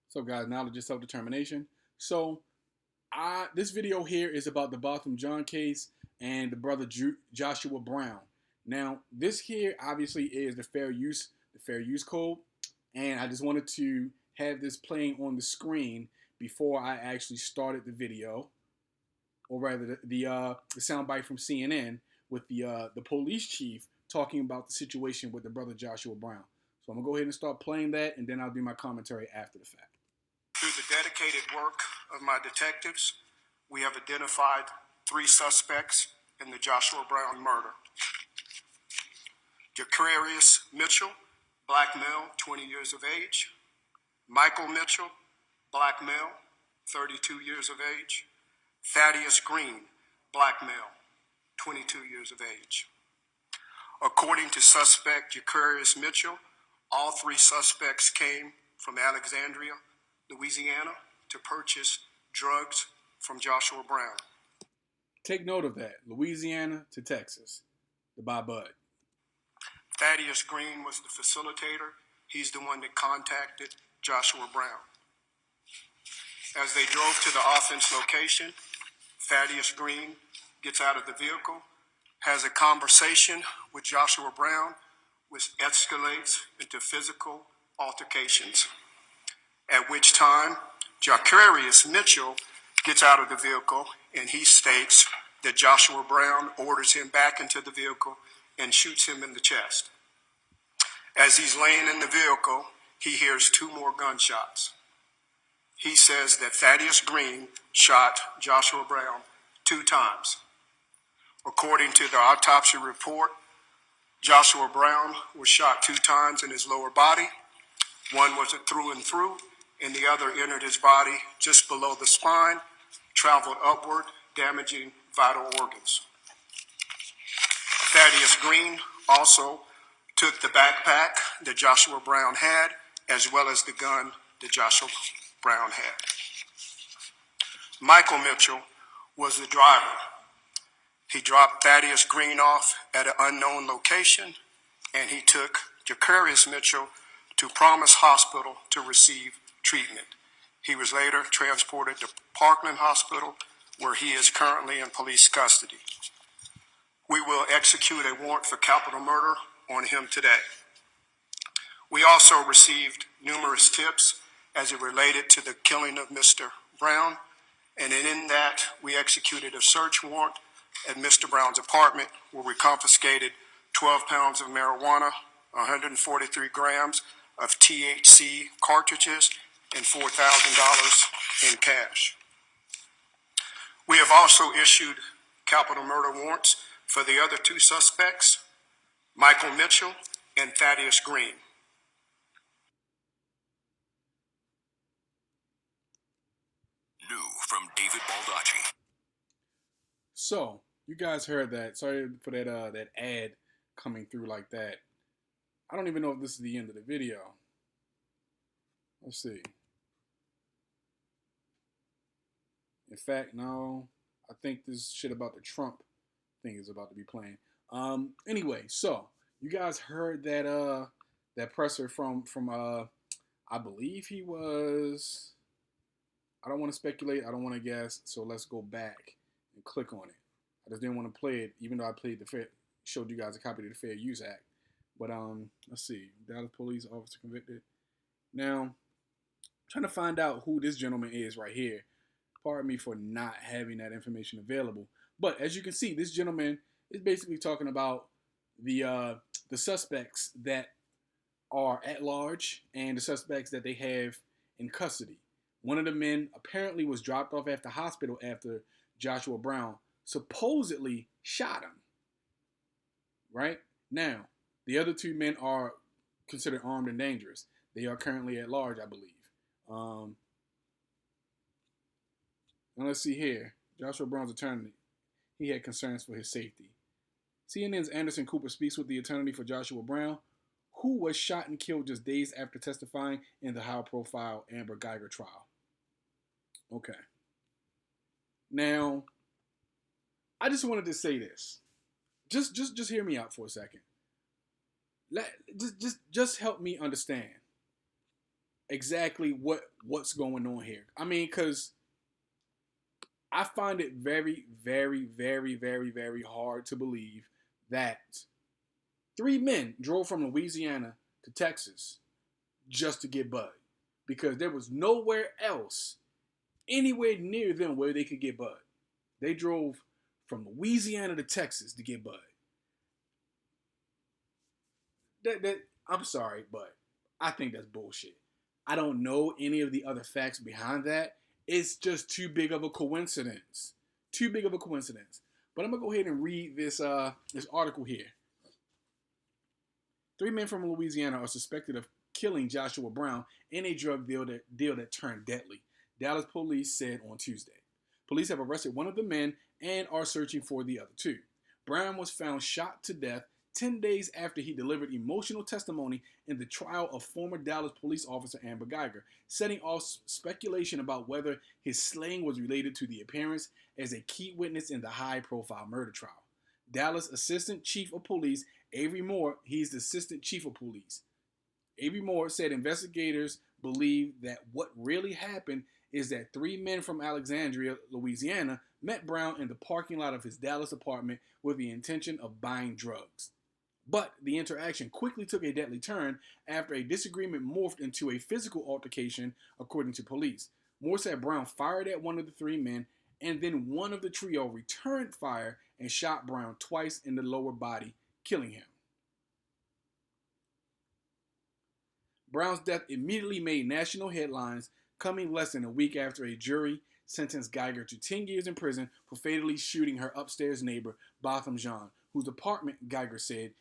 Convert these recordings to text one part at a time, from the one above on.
So guys, knowledge is self-determination. So this video here is about the Botham John case and the brother Joshua Brown. Now, this here obviously is the fair use code, and I just wanted to have this playing on the screen before I actually started the video, or rather the soundbite from CNN with the police chief talking about the situation with the brother Joshua Brown. So I'm gonna go ahead and start playing that, and then I'll do my commentary after the fact. Through the dedicated work of my detectives, we have identified 3 suspects in the Joshua Brown murder. Jacarius Mitchell, black male, 20 years of age. Michael Mitchell, black male, 32 years of age. Thaddeus Green, black male, 22 years of age. According to suspect Jacarius Mitchell, all 3 suspects came from Alexandria, Louisiana, to purchase drugs from Joshua Brown. Take note of that. Louisiana to Texas. To buy bud. Thaddeus Green was the facilitator. He's the one that contacted Joshua Brown. As they drove to the offense location, Thaddeus Green gets out of the vehicle, has a conversation with Joshua Brown, which escalates into physical altercations. At which time, Jacarius Mitchell gets out of the vehicle and he states that Joshua Brown orders him back into the vehicle and shoots him in the chest. As he's laying in the vehicle, he hears 2 more gunshots. He says that Thaddeus Green shot Joshua Brown 2 times. According to the autopsy report, Joshua Brown was shot 2 times in his lower body. One was a through and through, and the other entered his body just below the spine, traveled upward, damaging vital organs. Thaddeus Green also took the backpack that Joshua Brown had, as well as the gun that Joshua Brown had. Michael Mitchell was the driver. He dropped Thaddeus Green off at an unknown location, and he took Jacarius Mitchell to Promise Hospital to receive treatment. He was later transported to Parkland Hospital, where he is currently in police custody. We will execute a warrant for capital murder on him today. We also received numerous tips as it related to the killing of Mr. Brown, and in that we executed a search warrant at Mr. Brown's apartment, where we confiscated 12 pounds of marijuana, 143 grams of THC cartridges, and $4,000 in cash. We have also issued capital murder warrants for the other 2 suspects, Michael Mitchell and Thaddeus Green. New from David Baldacci. So, you guys heard that. Sorry for that ad coming through like that. I don't even know if this is the end of the video. Let's see. In fact, no. I think this shit about the Trump thing is about to be playing. Anyway, so you guys heard that presser from I believe he was. I don't want to speculate. I don't want to guess. So let's go back and click on it. I just didn't want to play it, even though I showed you guys a copy of the Fair Use Act. But let's see. Dallas police officer convicted. Now, I'm trying to find out who this gentleman is right here. Pardon me for not having that information available. But as you can see, this gentleman is basically talking about the suspects that are at large and the suspects that they have in custody. One of the men apparently was dropped off at the hospital after Joshua Brown supposedly shot him. Right? Now, the other 2 men are considered armed and dangerous. They are currently at large, I believe. Now let's see here. Joshua Brown's attorney, he had concerns for his safety. CNN's Anderson Cooper speaks with the attorney for Joshua Brown, who was shot and killed just days after testifying in the high-profile Amber Geiger trial. Okay. Now, I just wanted to say this. Just hear me out for a second. Just help me understand. exactly what's going on here. I mean, because I find it very, very, very, very, very hard to believe that three men drove from Louisiana to Texas just to get Bud, because there was nowhere else anywhere near them where they could get Bud. They drove from Louisiana to Texas to get Bud. That I'm sorry, but I think that's bullshit. I don't know any of the other facts behind that. It's just too big of a coincidence. Too big of a coincidence. But I'm gonna go ahead and read this article here. Three men from Louisiana are suspected of killing Joshua Brown in a drug deal that turned deadly, Dallas police said on Tuesday. Police have arrested one of the men and are searching for the other two. Brown was found shot to death 10 days after he delivered emotional testimony in the trial of former Dallas police officer Amber Geiger, setting off speculation about whether his slaying was related to the appearance as a key witness in the high-profile murder trial. Dallas Assistant Chief of Police Avery Moore, he's the Assistant Chief of Police. Avery Moore said investigators believe that what really happened is that three men from Alexandria, Louisiana, met Brown in the parking lot of his Dallas apartment with the intention of buying drugs. But the interaction quickly took a deadly turn after a disagreement morphed into a physical altercation, according to police. Moore said Brown fired at one of the three men, and then one of the trio returned fire and shot Brown twice in the lower body, killing him. Brown's death immediately made national headlines, coming less than a week after a jury sentenced Geiger to 10 years in prison for fatally shooting her upstairs neighbor, Botham Jean, whose apartment Geiger said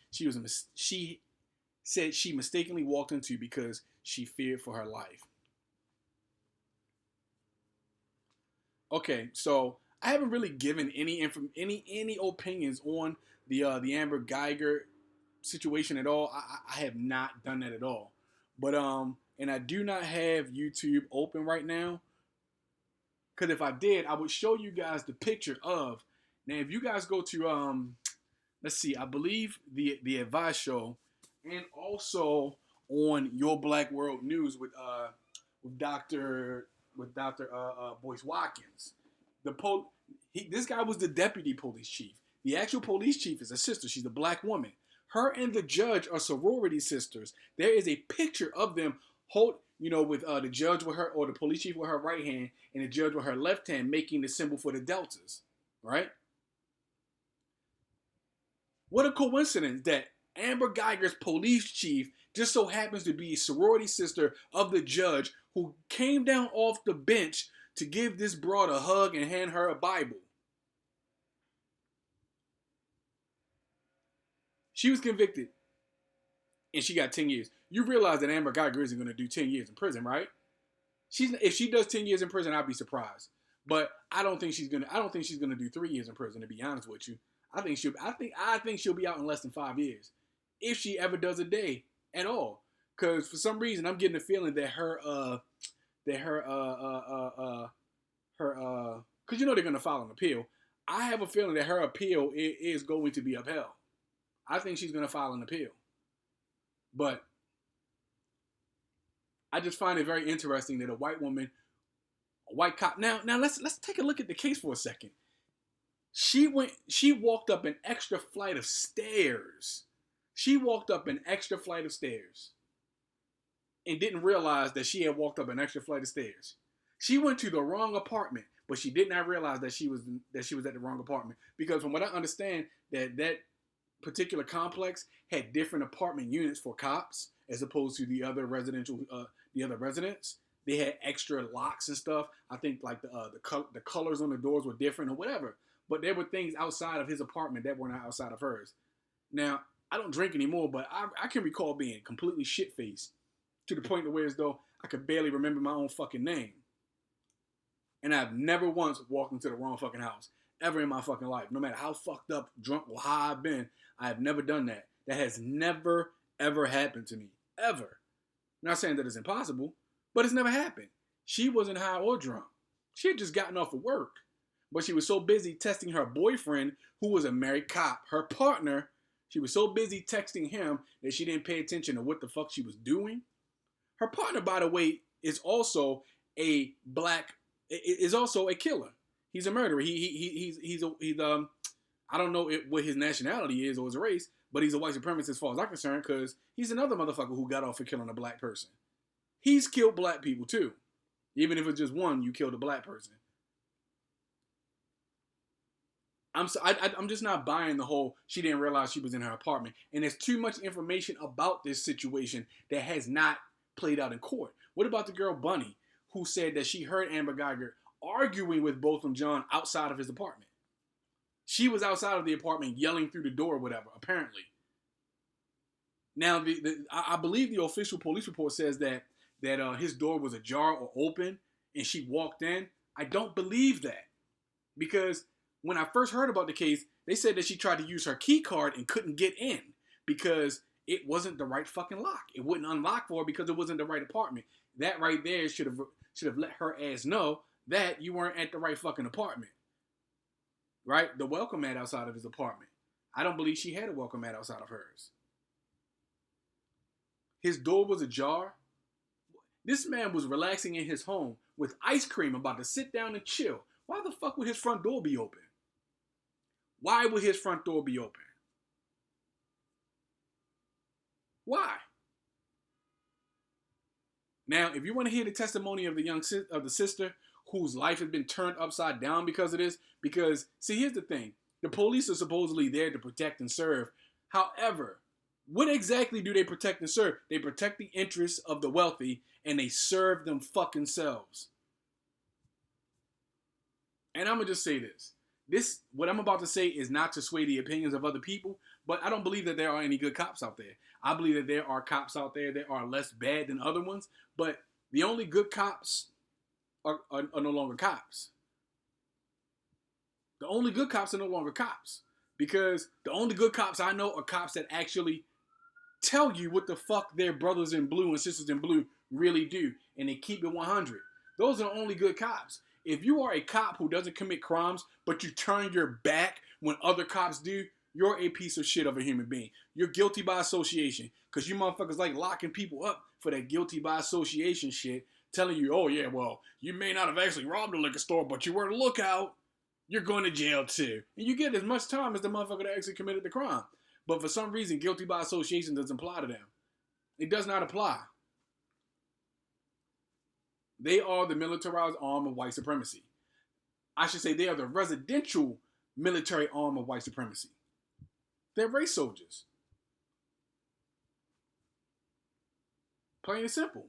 she mistakenly walked into because she feared for her life. Okay, so I haven't really given any opinions on the Amber Geiger situation at all. I have not done that at all. But and I do not have YouTube open right now, because if I did, I would show you guys the picture of. Now, if you guys go to let's see, I believe the Advice Show, and also on Your Black World News with Doctor Boyce Watkins. This guy was the deputy police chief. The actual police chief is a sister. She's a black woman. Her and the judge are sorority sisters. There is a picture of them with the judge with her, or the police chief with her right hand, and the judge with her left hand, making the symbol for the deltas. Right? What a coincidence that Amber Geiger's police chief just so happens to be a sorority sister of the judge who came down off the bench to give this broad a hug and hand her a Bible. She was convicted, and she got 10 years. You realize that Amber Geiger isn't going to do 10 years in prison, right? If she does 10 years in prison, I'd be surprised. But I don't think she's gonna do 3 years in prison. To be honest with you, I think she'll be out in less than 5 years, if she ever does a day at all. Because for some reason, I'm getting the feeling that because they're gonna file an appeal. I have a feeling that her appeal is going to be upheld. I think she's gonna file an appeal. But I just find it very interesting that a white cop. Now let's take a look at the case for a second. She walked up an extra flight of stairs. And didn't realize that she had walked up an extra flight of stairs. She went to the wrong apartment, but she did not realize that she was at the wrong apartment, because from what I understand, that particular complex had different apartment units for cops as opposed to the other residents. They had extra locks and stuff. I think like the colors on the doors were different or whatever. But there were things outside of his apartment that were not outside of hers. Now, I don't drink anymore, but I can recall being completely shit-faced to the point where as though I could barely remember my own fucking name. And I've never once walked into the wrong fucking house, ever in my fucking life. No matter how fucked up, drunk, or high I've been, I have never done that. That has never, ever happened to me. Ever. Not saying that it's impossible, but it's never happened. She wasn't high or drunk. She had just gotten off of work. But she was so busy texting her boyfriend, who was a married cop, her partner. She was so busy texting him that she didn't pay attention to what the fuck she was doing. Her partner, by the way, is also a is also a killer. He's a murderer. He's I don't know what his nationality is or his race, but he's a white supremacist as far as I'm concerned, because he's another motherfucker who got off for killing a black person. He's killed black people too. Even if it's just one, you killed a black person. I'm just not buying the whole she didn't realize she was in her apartment. And there's too much information about this situation that has not played out in court. What about the girl Bunny, who said that she heard Amber Geiger arguing with Botham Jean outside of his apartment? She was outside of the apartment yelling through the door or whatever, apparently. Now, I believe the official police report says that his door was ajar or open and she walked in. I don't believe that, because when I first heard about the case, they said that she tried to use her key card and couldn't get in because it wasn't the right fucking lock. It wouldn't unlock for her because it wasn't the right apartment. That right there should have let her ass know that you weren't at the right fucking apartment. Right? The welcome mat outside of his apartment. I don't believe she had a welcome mat outside of hers. His door was ajar. This man was relaxing in his home with ice cream, about to sit down and chill. Why the fuck would his front door be open? Why would his front door be open? Why? Now, if you want to hear the testimony of the sister whose life has been turned upside down because of this, because, see, here's the thing. The police are supposedly there to protect and serve. However, what exactly do they protect and serve? They protect the interests of the wealthy and they serve them fucking selves. And I'm going to just say this. What I'm about to say is not to sway the opinions of other people, but I don't believe that there are any good cops out there. I believe that there are cops out there that are less bad than other ones, but the only good cops are no longer cops. The only good cops are no longer cops, because the only good cops I know are cops that actually tell you what the fuck their brothers in blue and sisters in blue really do, and they keep it 100. Those are the only good cops. If you are a cop who doesn't commit crimes, but you turn your back when other cops do, you're a piece of shit of a human being. You're guilty by association, because you motherfuckers like locking people up for that guilty by association shit, telling you, oh yeah, well, you may not have actually robbed a liquor store, but you were on the lookout. You're going to jail too. And you get as much time as the motherfucker that actually committed the crime. But for some reason, guilty by association doesn't apply to them. It does not apply. They are the militarized arm of white supremacy. I should say they are the residential military arm of white supremacy. They're race soldiers. Plain and simple.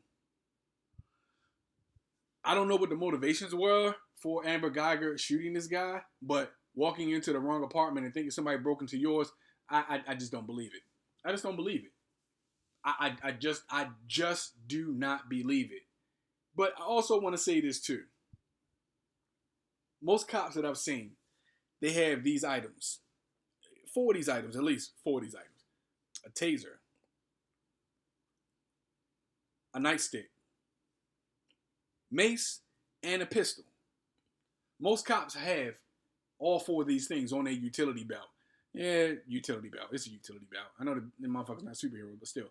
I don't know what the motivations were for Amber Geiger shooting this guy, but walking into the wrong apartment and thinking somebody broke into yours, I just don't believe it. I just don't believe it. I just do not believe it. But I also want to say this too. Most cops that I've seen, they have these items. 4 of these items, at least 4 of these items. A taser. A nightstick. Mace, and a pistol. Most cops have all 4 of these things on their utility belt. Yeah, utility belt. It's a utility belt. I know the motherfucker's not a superhero, but still.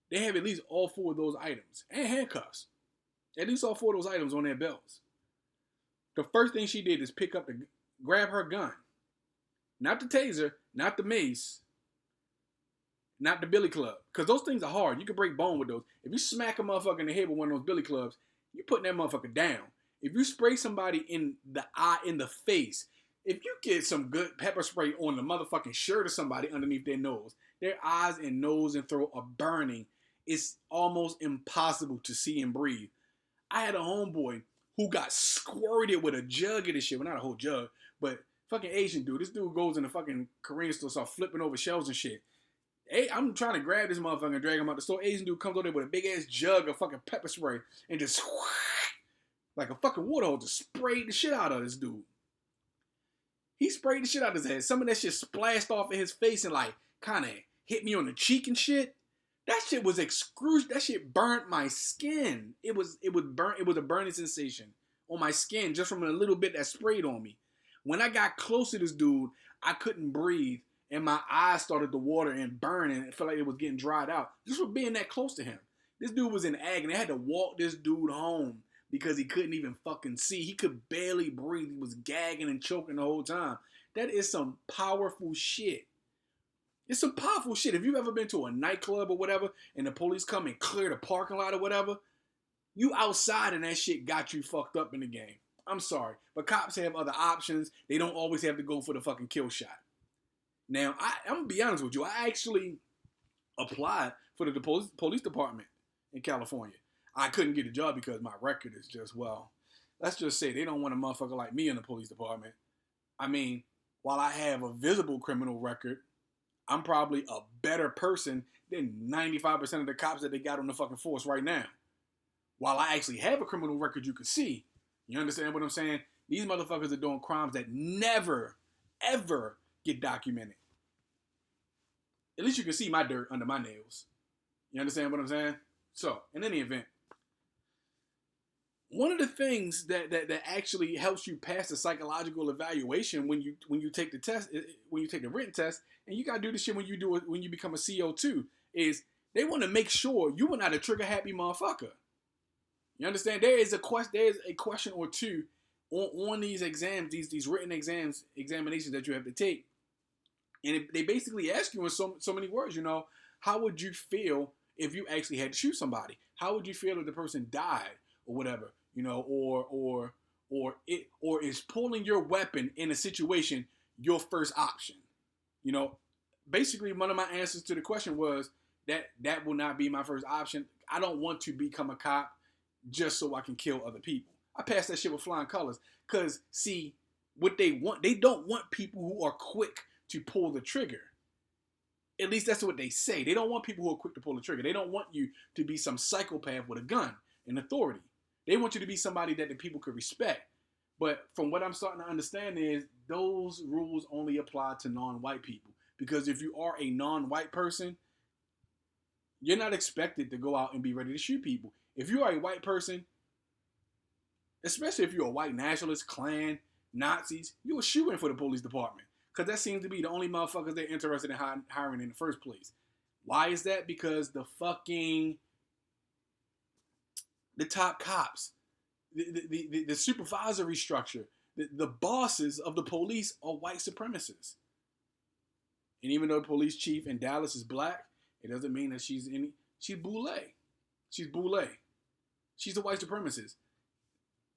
They have at least all 4 of those items. And handcuffs. At least all 4 of those items on their belts. The first thing she did is grab her gun. Not the taser, not the mace, not the billy club. Because those things are hard. You can break bone with those. If you smack a motherfucker in the head with one of those billy clubs, you're putting that motherfucker down. If you spray somebody in the eye, in the face, if you get some good pepper spray on the motherfucking shirt of somebody underneath their nose, their eyes and nose and throat are burning. It's almost impossible to see and breathe. I had a homeboy who got squirted with a jug of this shit. Well, not a whole jug, but fucking Asian dude. This dude goes in the fucking Korean store, start flipping over shelves and shit. Hey, I'm trying to grab this motherfucker and drag him out the store. Asian dude comes over there with a big ass jug of fucking pepper spray and just like a fucking water hose, just sprayed the shit out of this dude. He sprayed the shit out of his head. Some of that shit splashed off of his face and like kind of hit me on the cheek and shit. That shit was excruciating. That shit burnt my skin. It was a burning sensation on my skin just from a little bit that sprayed on me. When I got close to this dude, I couldn't breathe and my eyes started to water and burn and it felt like it was getting dried out just for being that close to him. This dude was in agony. They had to walk this dude home because he couldn't even fucking see. He could barely breathe. He was gagging and choking the whole time. That is some powerful shit. It's some powerful shit. If you've ever been to a nightclub or whatever, and the police come and clear the parking lot or whatever, you outside and that shit got you fucked up in the game. I'm sorry, but cops have other options. They don't always have to go for the fucking kill shot. Now, I'm going to be honest with you. I actually applied for the police department in California. I couldn't get a job because my record is just, well, let's just say they don't want a motherfucker like me in the police department. I mean, while I have a visible criminal record, I'm probably a better person than 95% of the cops that they got on the fucking force right now. While I actually have a criminal record you can see, you understand what I'm saying? These motherfuckers are doing crimes that never, ever get documented. At least you can see my dirt under my nails. You understand what I'm saying? So, in any event, one of the things that actually helps you pass the psychological evaluation when you take the test, when you take the written test, and you gotta do this shit when you become a CO too, is they want to make sure you are not a trigger happy motherfucker. You understand? There's a question or two on these exams, these written examinations that you have to take, and they basically ask you in so many words. You know, how would you feel if you actually had to shoot somebody? How would you feel if the person died or whatever? You know, or is pulling your weapon in a situation your first option? You know, basically one of my answers to the question was that will not be my first option. I don't want to become a cop just so I can kill other people. I passed that shit with flying colors. Because, see, what they want, they don't want people who are quick to pull the trigger. At least that's what they say. They don't want people who are quick to pull the trigger. They don't want you to be some psychopath with a gun and authority. They want you to be somebody that the people could respect. But from what I'm starting to understand is those rules only apply to non-white people. Because if you are a non-white person, you're not expected to go out and be ready to shoot people. If you are a white person, especially if you're a white nationalist, Klan, Nazis, you're shooting for the police department. Because that seems to be the only motherfuckers they're interested in hiring in the first place. Why is that? Because the top cops, the supervisory structure, the bosses of the police are white supremacists. And even though the police chief in Dallas is black, it doesn't mean that she's boule. She's boule. She's a white supremacist.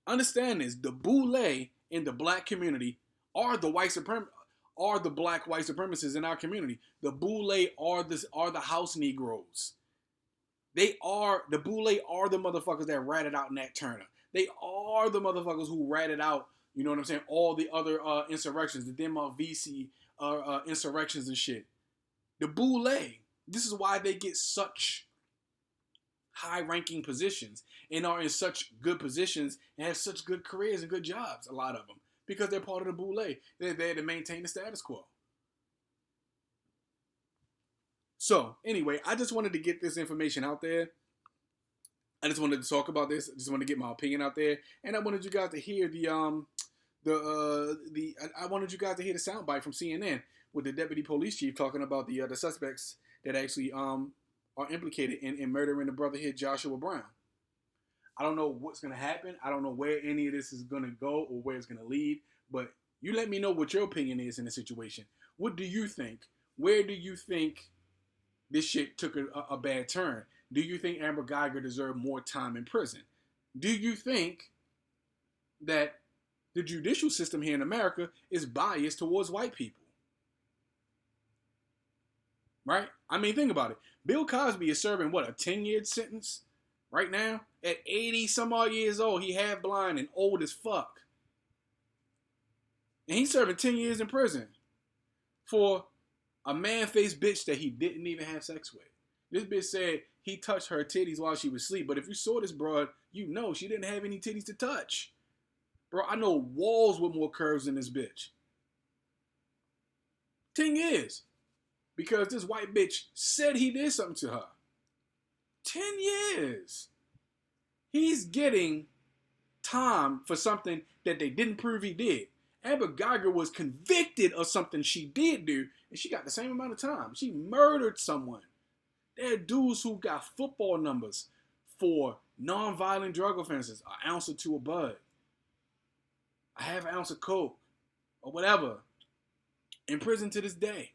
Understand this: the boule in the black community are the black white supremacists in our community. The boule are the house Negroes. The boule are the motherfuckers that ratted out Nat Turner. They are the motherfuckers who ratted out, you know what I'm saying, all the other insurrections, the Denmark VC insurrections and shit. The boule. This is why they get such high-ranking positions and are in such good positions and have such good careers and good jobs, a lot of them, because they're part of the boule. They're there to maintain the status quo. So, anyway, I just wanted to get this information out there. I just wanted to talk about this. I just wanted to get my opinion out there, and I wanted you guys to hear I wanted you guys to hear the soundbite from CNN with the deputy police chief talking about the suspects that actually are implicated in murdering the brother here, Joshua Brown. I don't know what's going to happen. I don't know where any of this is going to go or where it's going to lead, but you let me know what your opinion is in the situation. What do you think? Where do you think this shit took a bad turn? Do you think Amber Geiger deserved more time in prison? Do you think that the judicial system here in America is biased towards white people? Right? I mean, think about it. Bill Cosby is serving, what, a 10-year sentence right now? At 80 some odd years old, he half blind and old as fuck. And he's serving 10 years in prison for a man-faced bitch that he didn't even have sex with. This bitch said he touched her titties while she was asleep. But if you saw this broad, you know she didn't have any titties to touch. Bro, I know walls with more curves than this bitch. 10 years. Because this white bitch said he did something to her. 10 years. He's getting time for something that they didn't prove he did. Amber Geiger was convicted of something she did do, and she got the same amount of time. She murdered someone. There are dudes who got football numbers for non-violent drug offenses, an ounce or two of bud, a half ounce of coke, or whatever, in prison to this day.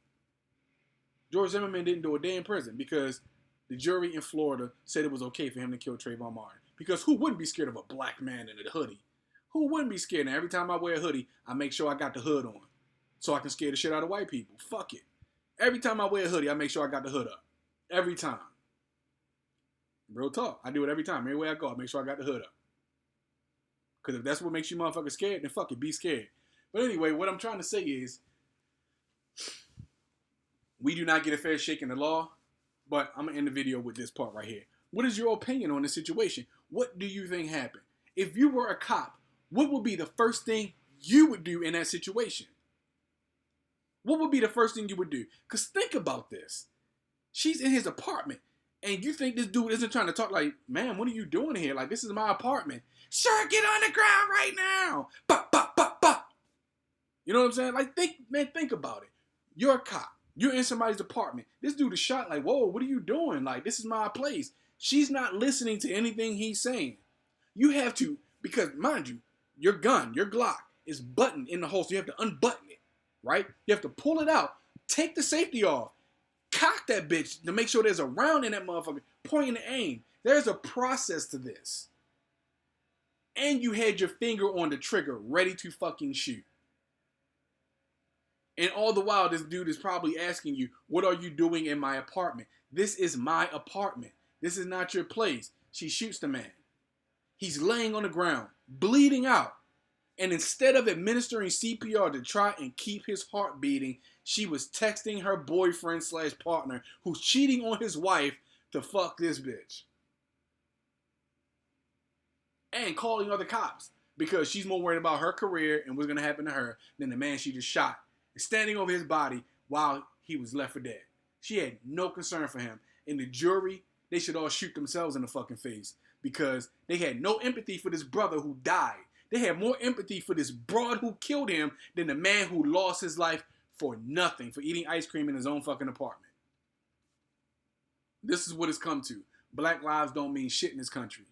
George Zimmerman didn't do a day in prison because the jury in Florida said it was okay for him to kill Trayvon Martin. Because who wouldn't be scared of a black man in a hoodie? Who wouldn't be scared? And every time I wear a hoodie, I make sure I got the hood on so I can scare the shit out of white people. Fuck it. Every time I wear a hoodie, I make sure I got the hood up. Every time. Real talk. I do it every time. Everywhere I go, I make sure I got the hood up. Because if that's what makes you motherfuckers scared, then fuck it, be scared. But anyway, what I'm trying to say is, we do not get a fair shake in the law, but I'm going to end the video with this part right here. What is your opinion on this situation? What do you think happened? If you were a cop, what would be the first thing you would do in that situation? What would be the first thing you would do? Because think about this. She's in his apartment, and you think this dude isn't trying to talk like, man, what are you doing here? Like, this is my apartment. Sir, get on the ground right now. Bah, bah, bah, bah. You know what I'm saying? Like, think about it. You're a cop. You're in somebody's apartment. This dude is shot like, whoa, what are you doing? Like, this is my place. She's not listening to anything he's saying. You have to, because mind you, your gun, your Glock is buttoned in the holster. You have to unbutton it, right? You have to pull it out, take the safety off, cock that bitch to make sure there's a round in that motherfucker, point and aim. There's a process to this. And you had your finger on the trigger, ready to fucking shoot. And all the while, this dude is probably asking you, what are you doing in my apartment? This is my apartment. This is not your place. She shoots the man. He's laying on the ground, bleeding out. And instead of administering CPR to try and keep his heart beating, she was texting her boyfriend/partner who's cheating on his wife to fuck this bitch. And calling other cops because she's more worried about her career and what's going to happen to her than the man she just shot. Standing over his body while he was left for dead. She had no concern for him. And the jury, they should all shoot themselves in the fucking face because they had no empathy for this brother who died. They had more empathy for this broad who killed him than the man who lost his life for nothing, for eating ice cream in his own fucking apartment. This is what it's come to. Black lives don't mean shit in this country.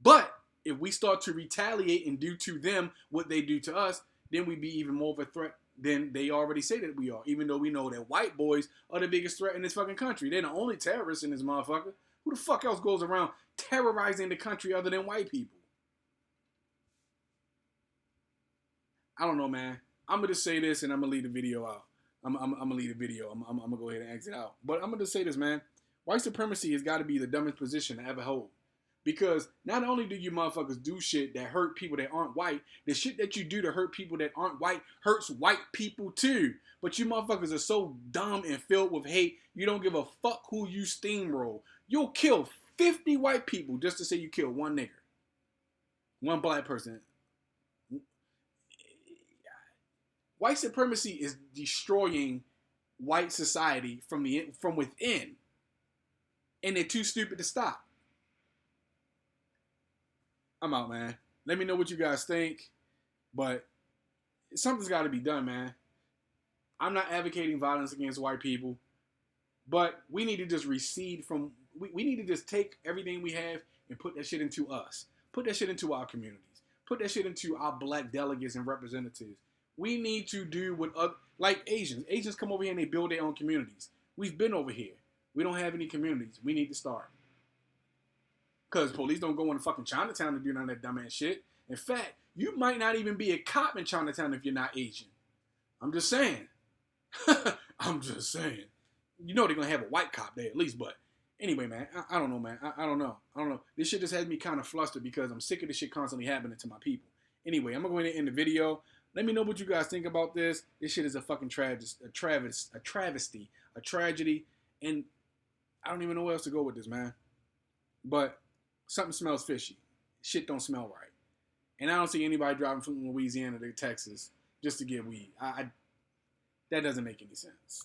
But if we start to retaliate and do to them what they do to us, then we'd be even more of a threat than they already say that we are, even though we know that white boys are the biggest threat in this fucking country. They're the only terrorists in this motherfucker. Who the fuck else goes around terrorizing the country other than white people? I don't know, man. I'm going to say this and I'm going to leave the video out. I'm going to leave the video. I'm going to go ahead and exit out. But I'm going to say this, man. White supremacy has got to be the dumbest position to ever hold. Because not only do you motherfuckers do shit that hurt people that aren't white, the shit that you do to hurt people that aren't white hurts white people too. But you motherfuckers are so dumb and filled with hate, you don't give a fuck who you steamroll. You'll kill 50 white people just to say you killed one nigger. One black person. White supremacy is destroying white society from within. And they're too stupid to stop. I'm out, man. Let me know what you guys think. But something's got to be done, man. I'm not advocating violence against white people. But we need to just recede from... We need to just take everything we have and put that shit into us. Put that shit into our communities. Put that shit into our black delegates and representatives. We need to do what... like Asians. Asians come over here and they build their own communities. We've been over here. We don't have any communities. We need to start. Because police don't go into fucking Chinatown to do none of that dumbass shit. In fact, you might not even be a cop in Chinatown if you're not Asian. I'm just saying. I'm just saying. You know they're going to have a white cop there at least, but anyway, man, I don't know, man. I don't know. This shit just has me kind of flustered because I'm sick of this shit constantly happening to my people. Anyway, I'm going to go ahead and end the video. Let me know what you guys think about this. This shit is a fucking travesty, a tragedy, and I don't even know where else to go with this, man. But something smells fishy. Shit don't smell right. And I don't see anybody driving from Louisiana to Texas just to get weed. That doesn't make any sense.